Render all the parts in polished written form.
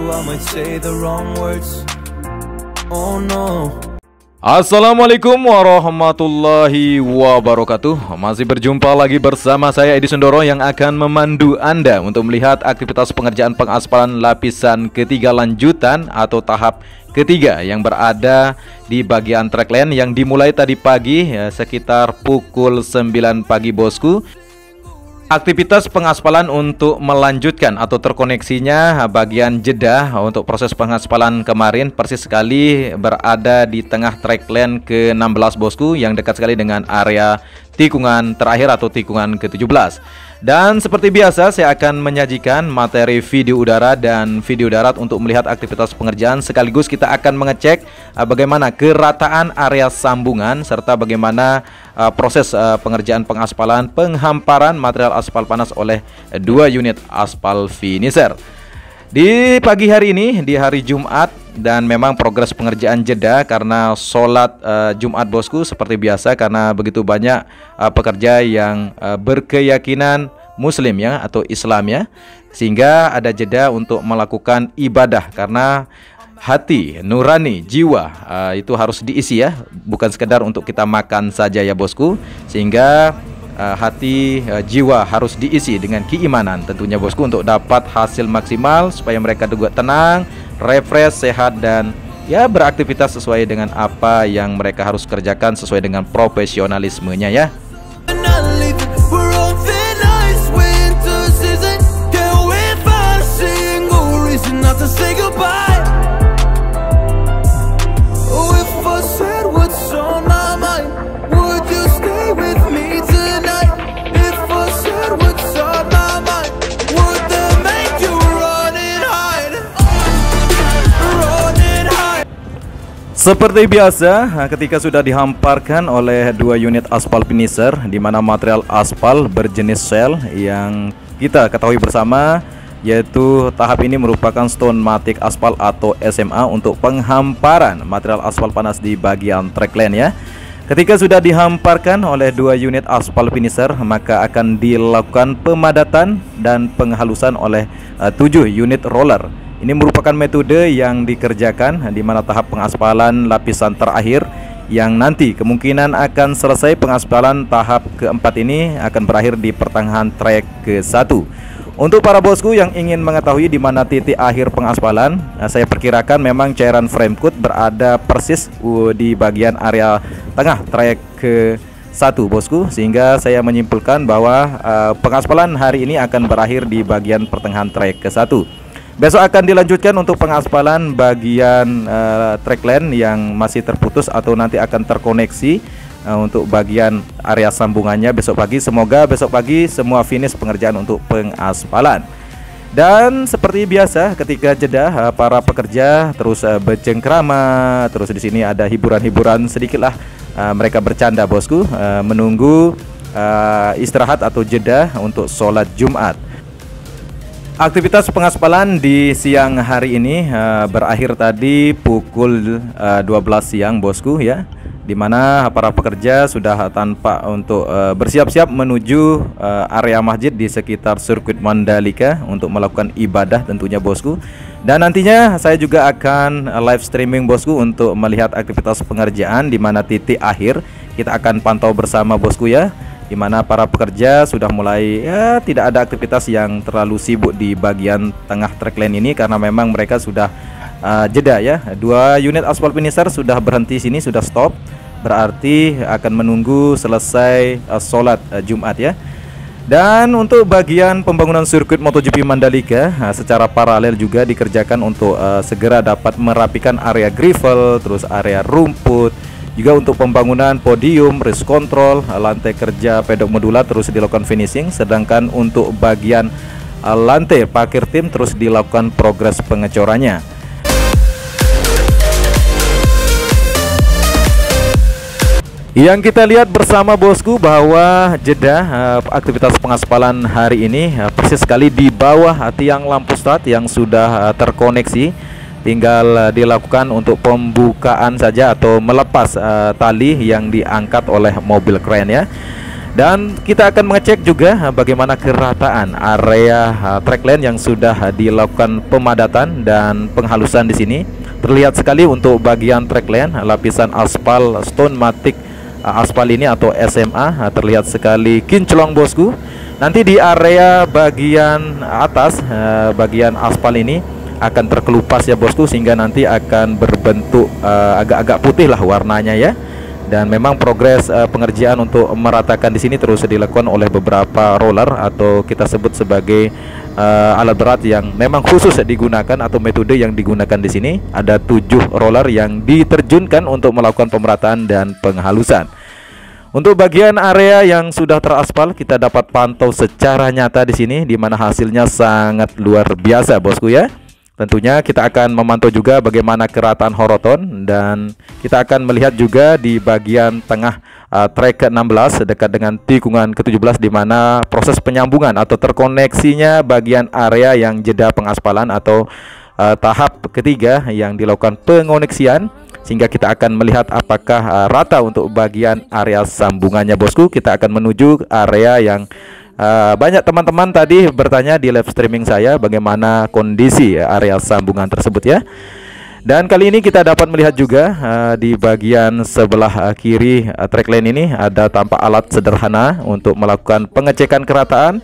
I might say the wrong words. Oh no. Assalamualaikum warahmatullahi wabarakatuh. Masih berjumpa lagi bersama saya Edi Sundoro yang akan memandu Anda untuk melihat aktivitas pengerjaan pengaspalan lapisan ketiga lanjutan atau tahap ketiga yang berada di bagian track lane yang dimulai tadi pagi sekitar pukul 9 pagi bosku. Aktivitas pengaspalan untuk melanjutkan atau terkoneksinya bagian jeda untuk proses pengaspalan kemarin persis sekali berada di tengah track lane ke-16 bosku, yang dekat sekali dengan area tikungan terakhir atau tikungan ke-17. Dan seperti biasa saya akan menyajikan materi video udara dan video darat untuk melihat aktivitas pengerjaan, sekaligus kita akan mengecek bagaimana kerataan area sambungan serta bagaimana proses pengerjaan pengaspalan penghamparan material aspal panas oleh 2 unit aspal finisher. Di pagi hari ini, di hari Jumat, dan memang progres pengerjaan jeda karena sholat Jumat bosku, seperti biasa karena begitu banyak pekerja yang berkeyakinan Muslim ya atau Islam ya, sehingga ada jeda untuk melakukan ibadah karena hati nurani jiwa itu harus diisi ya, bukan sekedar untuk kita makan saja ya bosku, sehingga hati jiwa harus diisi dengan keimanan tentunya bosku untuk dapat hasil maksimal supaya mereka juga tenang, refresh, sehat, dan ya beraktivitas sesuai dengan apa yang mereka harus kerjakan sesuai dengan profesionalismenya ya. Seperti biasa, ketika sudah dihamparkan oleh 2 unit aspal finisher, di mana material aspal berjenis shell yang kita ketahui bersama, yaitu tahap ini merupakan stone matic aspal atau SMA untuk penghamparan material aspal panas di bagian track lane ya. Ketika sudah dihamparkan oleh 2 unit aspal finisher, maka akan dilakukan pemadatan dan penghalusan oleh 7 unit roller. Ini merupakan metode yang dikerjakan di mana tahap pengaspalan lapisan terakhir yang nanti kemungkinan akan selesai pengaspalan tahap keempat ini akan berakhir di pertengahan trek ke-1. Untuk para bosku yang ingin mengetahui di mana titik akhir pengaspalan, saya perkirakan memang cairan frame coat berada persis di bagian area tengah trek ke-1 bosku, sehingga saya menyimpulkan bahwa pengaspalan hari ini akan berakhir di bagian pertengahan trek ke-1. Besok akan dilanjutkan untuk pengaspalan bagian track lane yang masih terputus atau nanti akan terkoneksi untuk bagian area sambungannya besok pagi. Semoga besok pagi semua finish pengerjaan untuk pengaspalan. Dan seperti biasa ketika jeda para pekerja terus bercengkrama, terus di sini ada hiburan-hiburan sedikit lah, mereka bercanda bosku, menunggu istirahat atau jeda untuk sholat Jumat. Aktivitas pengaspalan di siang hari ini berakhir tadi pukul 12 siang bosku ya, dimana para pekerja sudah tanpa untuk bersiap-siap menuju area masjid di sekitar sirkuit Mandalika untuk melakukan ibadah tentunya bosku. Dan nantinya saya juga akan live streaming bosku untuk melihat aktivitas pengerjaan di mana titik akhir kita akan pantau bersama bosku ya, di mana para pekerja sudah mulai ya tidak ada aktivitas yang terlalu sibuk di bagian tengah track lane ini karena memang mereka sudah jeda ya. 2 unit aspal finisher sudah berhenti sini, sudah stop, berarti akan menunggu selesai sholat Jumat ya. Dan untuk bagian pembangunan sirkuit MotoGP Mandalika secara paralel juga dikerjakan untuk segera dapat merapikan area gravel, terus area rumput, juga untuk pembangunan podium, race control, lantai kerja pedok modular terus dilakukan finishing, sedangkan untuk bagian lantai parkir tim terus dilakukan progres pengecorannya. Yang kita lihat bersama bosku bahwa jeda aktivitas pengaspalan hari ini persis sekali di bawah tiang lampu start yang sudah terkoneksi. Tinggal dilakukan untuk pembukaan saja atau melepas tali yang diangkat oleh mobil kren ya. Dan kita akan mengecek juga bagaimana kerataan area track lane yang sudah dilakukan pemadatan dan penghalusan di sini. Terlihat sekali untuk bagian track lane, lapisan aspal stone matic aspal ini atau SMA terlihat sekali kinclong bosku. Nanti di area bagian atas, bagian aspal ini akan terkelupas ya bosku, sehingga nanti akan berbentuk agak-agak putih lah warnanya ya. Dan memang progres pengerjaan untuk meratakan di sini terus dilakukan oleh beberapa roller atau kita sebut sebagai alat berat yang memang khusus digunakan atau metode yang digunakan di sini. Ada 7 roller yang diterjunkan untuk melakukan pemerataan dan penghalusan. Untuk bagian area yang sudah teraspal kita dapat pantau secara nyata di sini, di mana hasilnya sangat luar biasa bosku ya. Tentunya kita akan memantau juga bagaimana kerataan horoton, dan kita akan melihat juga di bagian tengah trek ke-16 dekat dengan tikungan ke-17 di mana proses penyambungan atau terkoneksinya bagian area yang jeda pengaspalan atau tahap ketiga yang dilakukan pengoneksian, sehingga kita akan melihat apakah rata untuk bagian area sambungannya bosku. Kita akan menuju area yang banyak teman-teman tadi bertanya di live streaming saya bagaimana kondisi area sambungan tersebut ya. Dan kali ini kita dapat melihat juga di bagian sebelah kiri track lane ini ada tampak alat sederhana untuk melakukan pengecekan kerataan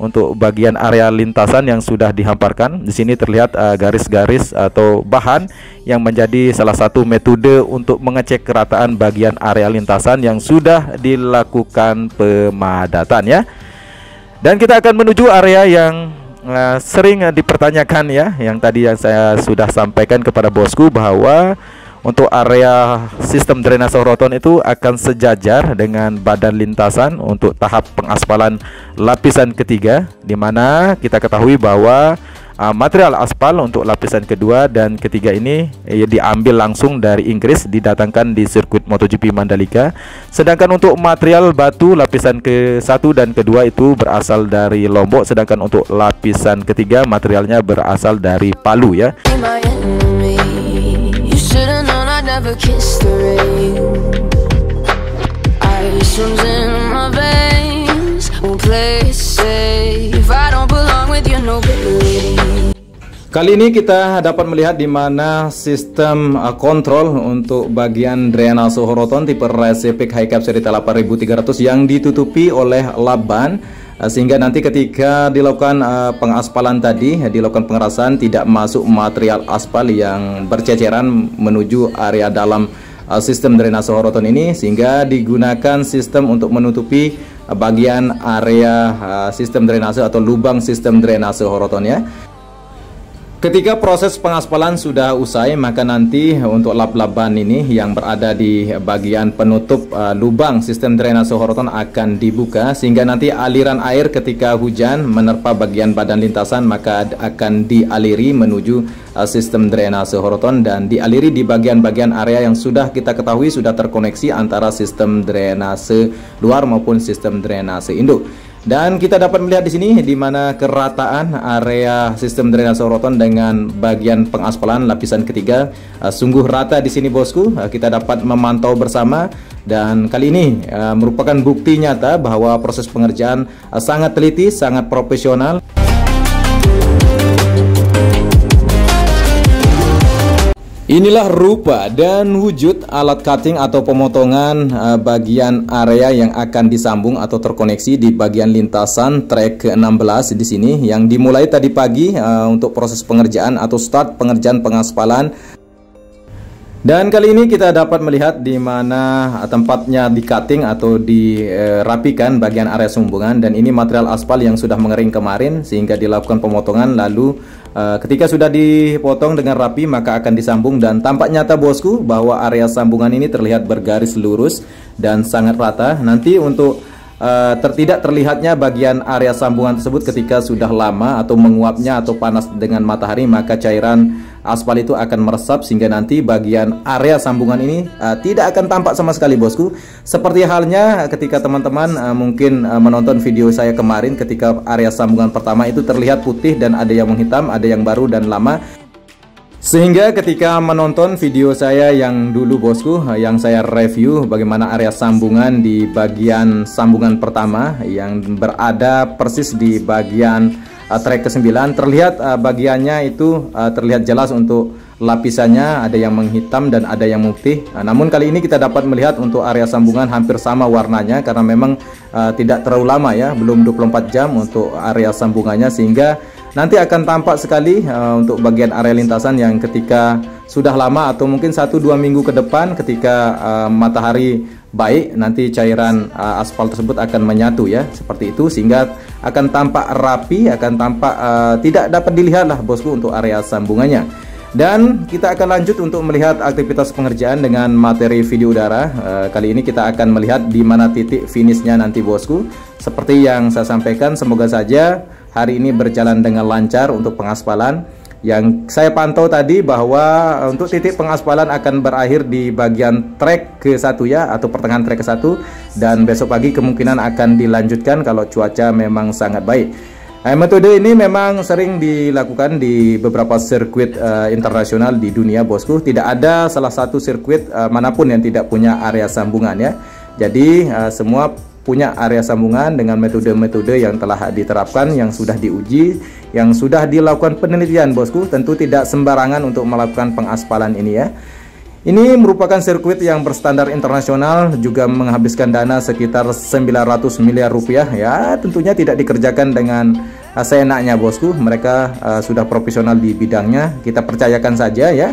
untuk bagian area lintasan yang sudah dihamparkan. Di sini terlihat garis-garis atau bahan yang menjadi salah satu metode untuk mengecek kerataan bagian area lintasan yang sudah dilakukan pemadatan ya. Dan kita akan menuju area yang sering dipertanyakan ya, yang tadi yang saya sudah sampaikan kepada bosku bahwa untuk area sistem drainase horoton itu akan sejajar dengan badan lintasan untuk tahap pengaspalan lapisan ketiga, di mana kita ketahui bahwa material aspal untuk lapisan kedua dan ketiga ini diambil langsung dari Inggris, didatangkan di sirkuit MotoGP Mandalika. Sedangkan untuk material batu lapisan ke-1 dan kedua itu berasal dari Lombok, sedangkan untuk lapisan ketiga materialnya berasal dari Palu ya. Kali ini kita dapat melihat di mana sistem kontrol untuk bagian drainase horoton tipe Recepik High Cap Cerita 8300 yang ditutupi oleh lap ban, sehingga nanti ketika dilakukan pengaspalan tadi, dilakukan pengerasan, tidak masuk material aspal yang berceceran menuju area dalam sistem drainase horoton ini, sehingga digunakan sistem untuk menutupi bagian area sistem drainase atau lubang sistem drainase horoton ya. Ketika proses pengaspalan sudah usai, maka nanti untuk lap-lap ban ini yang berada di bagian penutup lubang sistem drainase horoton akan dibuka, sehingga nanti aliran air ketika hujan menerpa bagian badan lintasan maka akan dialiri menuju sistem drainase horoton dan dialiri di bagian-bagian area yang sudah kita ketahui sudah terkoneksi antara sistem drainase luar maupun sistem drainase induk. Dan kita dapat melihat di sini di mana kerataan area sistem drainase horoton dengan bagian pengaspalan lapisan ketiga sungguh rata di sini bosku. Kita dapat memantau bersama, dan kali ini merupakan bukti nyata bahwa proses pengerjaan sangat teliti, sangat profesional. Inilah rupa dan wujud alat cutting atau pemotongan bagian area yang akan disambung atau terkoneksi di bagian lintasan trek ke-16 di sini, yang dimulai tadi pagi untuk proses pengerjaan atau start pengerjaan pengaspalan. Dan kali ini kita dapat melihat di mana tempatnya di cutting atau dirapikan bagian area sambungan, dan ini material aspal yang sudah mengering kemarin sehingga dilakukan pemotongan, lalu ketika sudah dipotong dengan rapi maka akan disambung, dan tampak nyata bosku bahwa area sambungan ini terlihat bergaris lurus dan sangat rata. Nanti untuk tidak terlihatnya bagian area sambungan tersebut ketika sudah lama atau menguapnya atau panas dengan matahari, maka cairan aspal itu akan meresap sehingga nanti bagian area sambungan ini tidak akan tampak sama sekali bosku. Seperti halnya ketika teman-teman mungkin menonton video saya kemarin, ketika area sambungan pertama itu terlihat putih dan ada yang menghitam, ada yang baru dan lama. Sehingga ketika menonton video saya yang dulu bosku, yang saya review bagaimana area sambungan di bagian sambungan pertama yang berada persis di bagian trek ke-9, terlihat bagiannya itu terlihat jelas untuk lapisannya, ada yang menghitam dan ada yang putih. Namun kali ini kita dapat melihat untuk area sambungan hampir sama warnanya karena memang tidak terlalu lama ya, belum 24 jam untuk area sambungannya, sehingga nanti akan tampak sekali untuk bagian area lintasan yang ketika sudah lama atau mungkin 1-2 minggu ke depan ketika matahari baik, nanti cairan aspal tersebut akan menyatu ya, seperti itu, sehingga akan tampak rapi, akan tampak tidak dapat dilihat lah bosku untuk area sambungannya. Dan kita akan lanjut untuk melihat aktivitas pengerjaan dengan materi video udara. Kali ini kita akan melihat di mana titik finishnya nanti bosku. Seperti yang saya sampaikan, semoga saja hari ini berjalan dengan lancar untuk pengaspalan. Yang saya pantau tadi bahwa untuk titik pengaspalan akan berakhir di bagian trek ke-1 ya, atau pertengahan trek ke-1, dan besok pagi kemungkinan akan dilanjutkan kalau cuaca memang sangat baik. Metode ini memang sering dilakukan di beberapa sirkuit internasional di dunia bosku. Tidak ada salah satu sirkuit manapun yang tidak punya area sambungan ya. Jadi semua punya area sambungan dengan metode-metode yang telah diterapkan, yang sudah diuji, yang sudah dilakukan penelitian bosku. Tentu tidak sembarangan untuk melakukan pengaspalan ini ya. Ini merupakan sirkuit yang berstandar internasional, juga menghabiskan dana sekitar 900 miliar rupiah ya. Tentunya tidak dikerjakan dengan seenaknya bosku. Mereka sudah profesional di bidangnya, kita percayakan saja ya.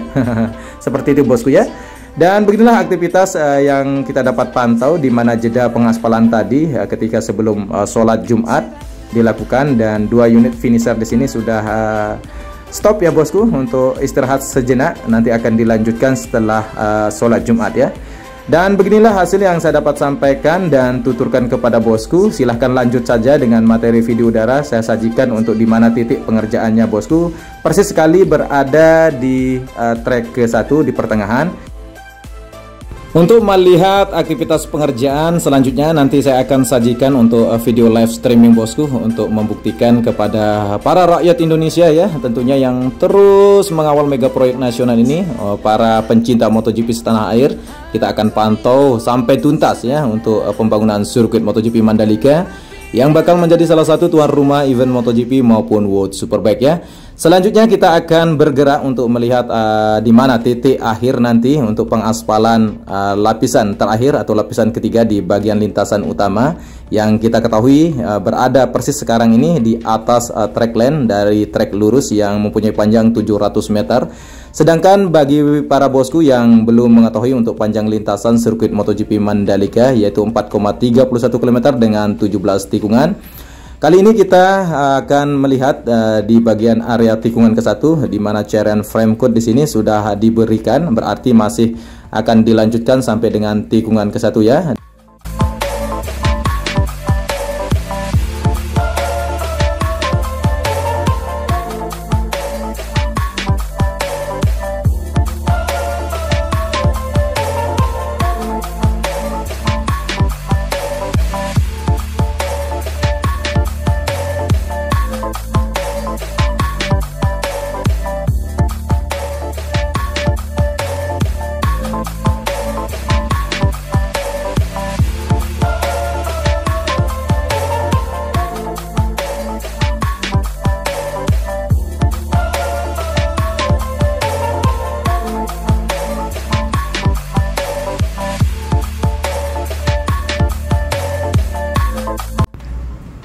Seperti itu bosku ya. Dan beginilah aktivitas yang kita dapat pantau, di mana jeda pengaspalan tadi ketika sebelum sholat Jumat dilakukan, dan 2 unit finisher di sini sudah stop ya bosku untuk istirahat sejenak, nanti akan dilanjutkan setelah sholat Jumat ya. Dan beginilah hasil yang saya dapat sampaikan dan tuturkan kepada bosku. Silahkan lanjut saja dengan materi video udara saya sajikan untuk di mana titik pengerjaannya bosku. Persis sekali berada di trek ke-1 di pertengahan. Untuk melihat aktivitas pengerjaan selanjutnya nanti saya akan sajikan untuk video live streaming bosku, untuk membuktikan kepada para rakyat Indonesia ya, tentunya yang terus mengawal mega proyek nasional ini, para pencinta MotoGP setanah air. Kita akan pantau sampai tuntas ya untuk pembangunan sirkuit MotoGP Mandalika yang bakal menjadi salah satu tuan rumah event MotoGP maupun World Superbike ya. Selanjutnya kita akan bergerak untuk melihat di mana titik akhir nanti untuk pengaspalan lapisan terakhir atau lapisan ketiga di bagian lintasan utama, yang kita ketahui berada persis sekarang ini di atas track lane dari trek lurus yang mempunyai panjang 700 meter. Sedangkan bagi para bosku yang belum mengetahui untuk panjang lintasan sirkuit MotoGP Mandalika, yaitu 4,31 km dengan 17 tikungan. Kali ini kita akan melihat di bagian area tikungan ke-1, di mana cairan frame code di sini sudah diberikan, berarti masih akan dilanjutkan sampai dengan tikungan ke-1 ya.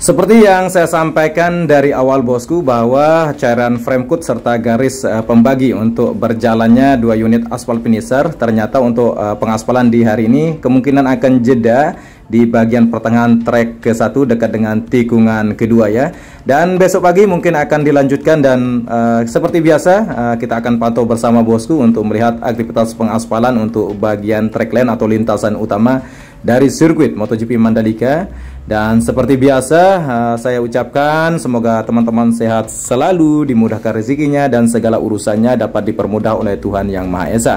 Seperti yang saya sampaikan dari awal bosku, bahwa cairan frame code serta garis pembagi untuk berjalannya 2 unit aspal finisher, ternyata untuk pengaspalan di hari ini kemungkinan akan jeda di bagian pertengahan trek ke-1 dekat dengan tikungan kedua ya. Dan besok pagi mungkin akan dilanjutkan, dan seperti biasa kita akan pantau bersama bosku untuk melihat aktivitas pengaspalan untuk bagian trek lane atau lintasan utama dari sirkuit MotoGP Mandalika. Dan seperti biasa saya ucapkan semoga teman-teman sehat selalu, dimudahkan rezekinya, dan segala urusannya dapat dipermudah oleh Tuhan Yang Maha Esa.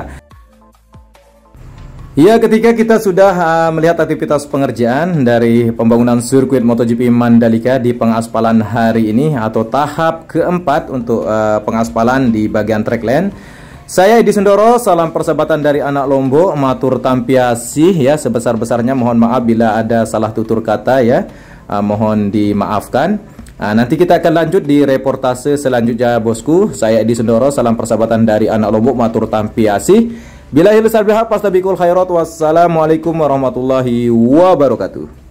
Ya, ketika kita sudah melihat aktivitas pengerjaan dari pembangunan sirkuit MotoGP Mandalika di pengaspalan hari ini, atau tahap keempat untuk pengaspalan di bagian track lane, Saya Edi Sundoro, salam persahabatan dari anak Lombok, matur tampiasi ya, sebesar-besarnya mohon maaf bila ada salah tutur kata ya, mohon dimaafkan. Nanti kita akan lanjut di reportase selanjutnya bosku. Saya Edi Sundoro, salam persahabatan dari anak Lombok, matur tampiasi. Bila hilal bihaq, pastabikul khairat, wassalamualaikum warahmatullahi wabarakatuh.